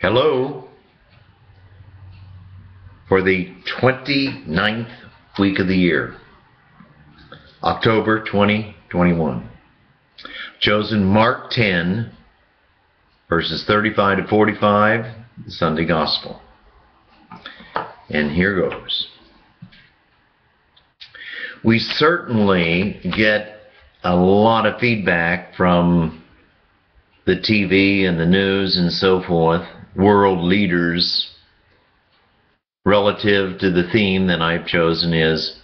Hello for the 29th week of the year, October 2021. Chosen Mark 10, verses 35 to 45, the Sunday Gospel. And here goes. We certainly get a lot of feedback from the TV and the news and so forth, world leaders, relative to the theme that I've chosen is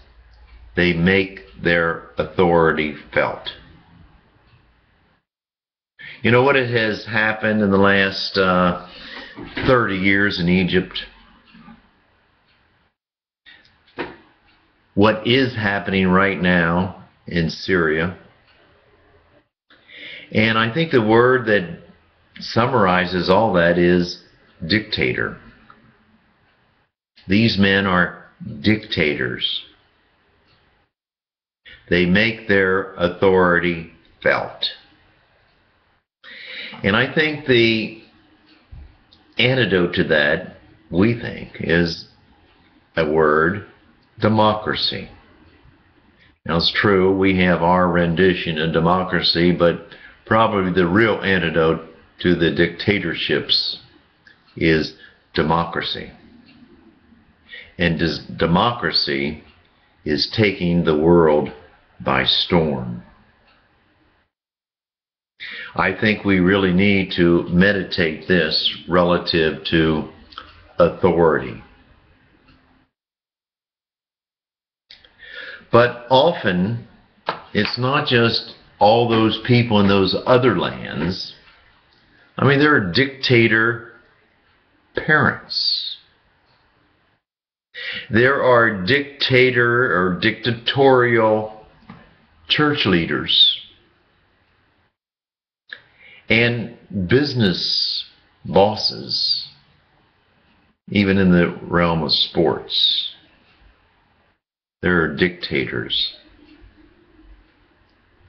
they make their authority felt. You know what has happened in the last 30 years in Egypt? What is happening right now in Syria? And I think the word that summarizes all that is dictator. These men are dictators. They make their authority felt. And I think the antidote to that, we think, is a word, democracy. Now it's true, we have our rendition of democracy, but probably the real antidote to the dictatorships is democracy. And democracy is taking the world by storm. I think we really need to meditate this relative to authority. But often, it's not just all those people in those other lands. I mean, there are dictator parents. There are dictator or dictatorial church leaders and business bosses, even in the realm of sports. There are dictators.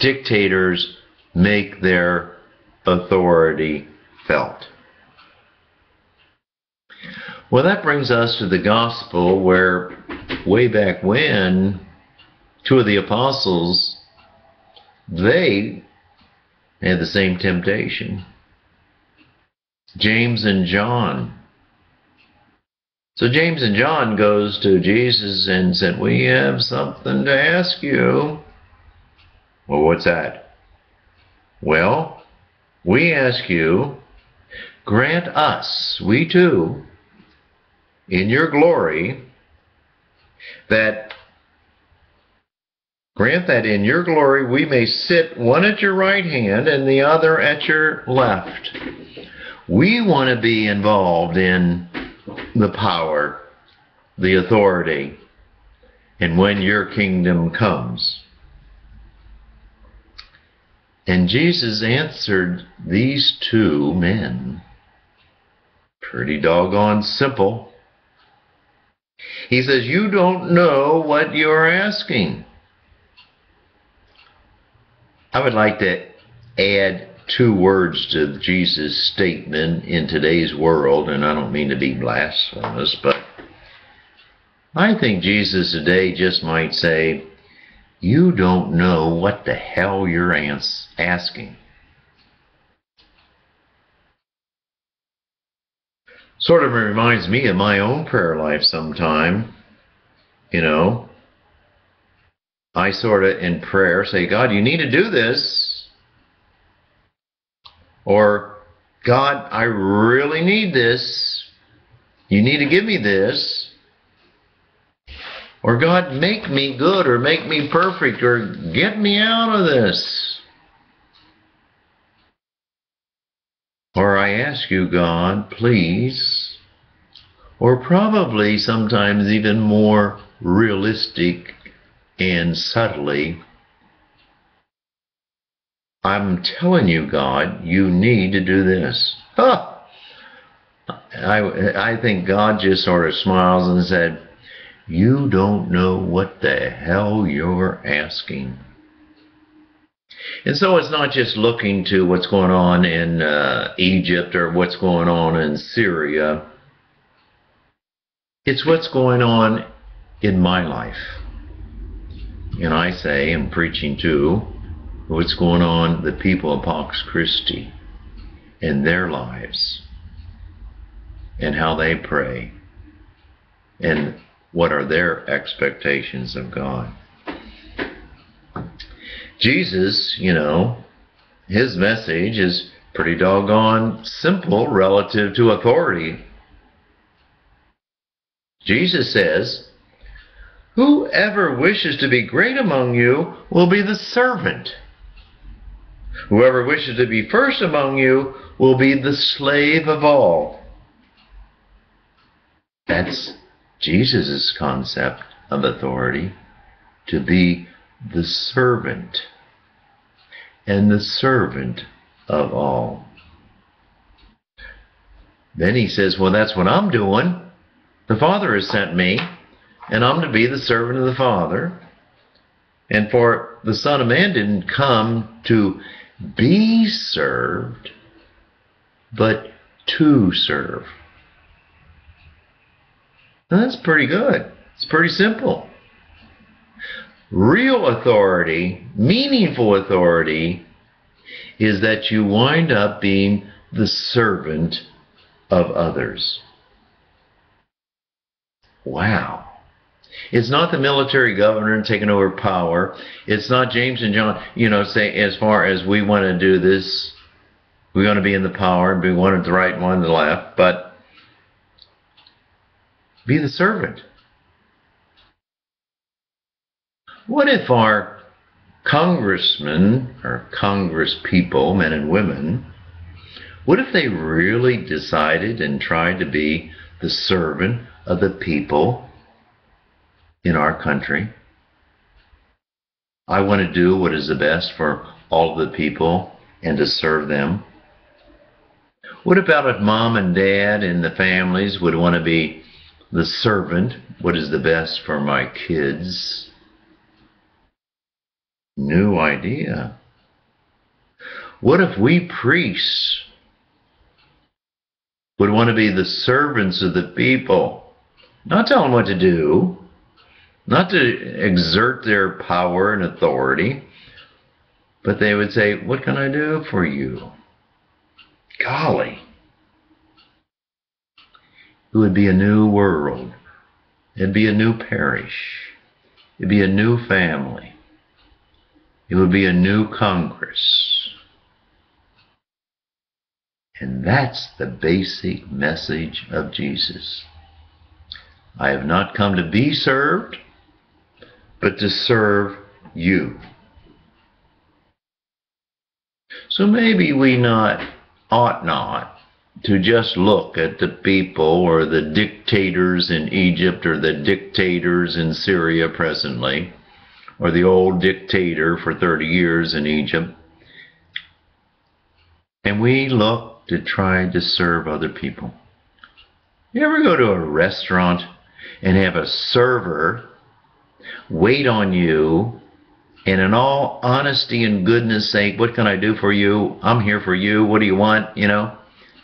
Dictators make their authority felt. Well, that brings us to the gospel where way back when, two of the apostles, they had the same temptation. James and John. So James and John goes to Jesus and said, "We have something to ask you." Well, what's that? Well, we ask you, grant us, we too, in your glory, grant that in your glory we may sit one at your right hand and the other at your left. We want to be involved in the power, the authority, and when your kingdom comes. And Jesus answered these two men. Pretty doggone simple. He says, "You don't know what you're asking." I would like to add two words to Jesus' statement in today's world, and I don't mean to be blasphemous, but I think Jesus today just might say, "You don't know what the hell you're asking." Sort of reminds me of my own prayer life sometime. You know, I sort of in prayer say, "God, you need to do this." Or, "God, I really need this. You need to give me this." Or, "God, make me good or make me perfect or get me out of this." Or I ask you, "God, please," or probably sometimes even more realistic and subtly, "I'm telling you, God, you need to do this." Huh. I think God just sort of smiles and said, "You don't know what the hell you're asking." And so it's not just looking to what's going on in Egypt or what's going on in Syria. It's what's going on in my life. And I say, and preaching too, what's going on the people of Pax Christi in their lives and how they pray and what are their expectations of God. Jesus, his message is pretty doggone simple relative to authority. Jesus says, whoever wishes to be great among you will be the servant. Whoever wishes to be first among you will be the slave of all. That's Jesus' concept of authority, to be the servant and the servant of all. Then he says, well, that's what I'm doing. The Father has sent me, and I'm to be the servant of the Father. And for the Son of Man didn't come to be served, but to serve. And that's pretty good. It's pretty simple. Real authority, meaningful authority, is that you wind up being the servant of others. Wow. It's not the military governor taking over power. It's not James and John, say, as far as we want to do this, we want to be in the power, and be one at the right and one at the left, but be the servant. What if our congressmen or congresspeople, men and women, what if they really decided and tried to be the servant of the people in our country? I want to do what is the best for all of the people and to serve them. What about if mom and dad and the families would want to be the servant, what is the best for my kids? New idea. What if we priests would want to be the servants of the people? Not tell them what to do, not to exert their power and authority, but they would say, what can I do for you? Golly. It would be a new world. It'd be a new parish. It'd be a new family. It would be a new Congress. And that's the basic message of Jesus. I have not come to be served, but to serve you. So maybe we ought not to just look at the people or the dictators in Egypt or the dictators in Syria presently, or the old dictator for 30 years in Egypt, and we look to try to serve other people. You ever go to a restaurant and have a server wait on you, and in all honesty and goodness sake, what can I do for you? I'm here for you. What do you want?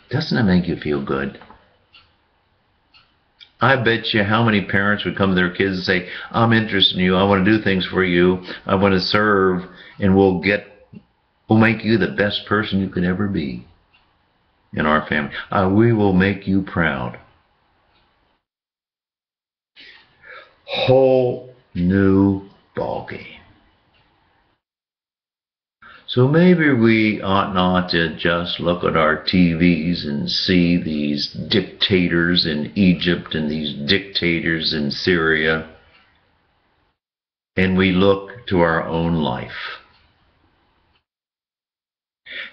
Doesn't it make you feel good? I bet you how many parents would come to their kids and say, I'm interested in you. I want to do things for you. I want to serve, and we'll make you the best person you could ever be in our family. We will make you proud. Whole new ballgame. So maybe we ought not to just look at our TVs and see these dictators in Egypt and these dictators in Syria, and we look to our own life.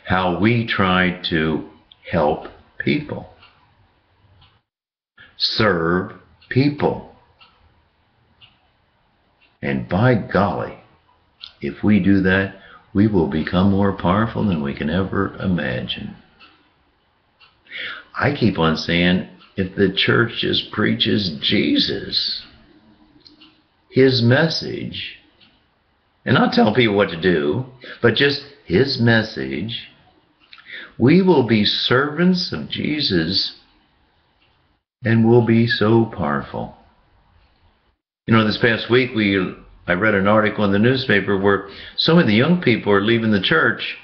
How we try to help people, serve people. And by golly, if we do that, we will become more powerful than we can ever imagine. I keep on saying, if the church just preaches Jesus, his message, and not tell people what to do, but just His message, we will be servants of Jesus and will be so powerful. This past week I read an article in the newspaper where some of the young people are leaving the church.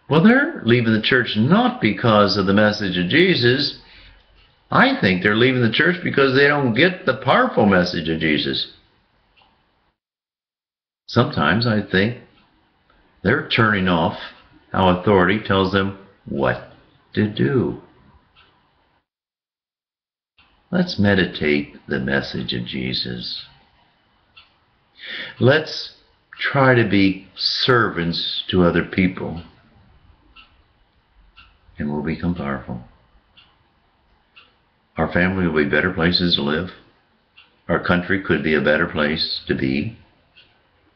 Well, they're leaving the church not because of the message of Jesus. I think they're leaving the church because they don't get the powerful message of Jesus. Sometimes I think they're turning off how authority tells them what to do. Let's meditate the message of Jesus. Let's try to be servants to other people, and we'll become powerful. Our family will be better places to live. Our country could be a better place to be.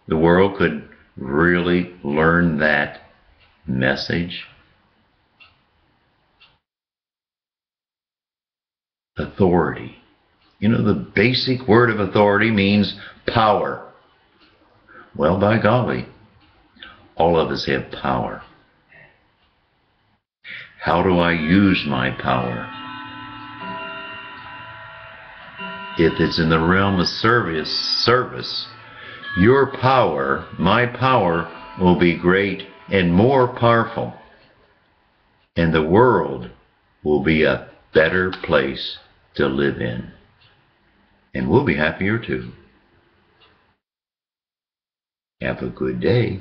The world could really learn that message. Authority. The basic word of authority means power. Well, by golly, all of us have power. How do I use my power? If it's in the realm of service, your power, my power, will be great and more powerful. And the world will be a better place to live in. And we'll be happier too. Have a good day.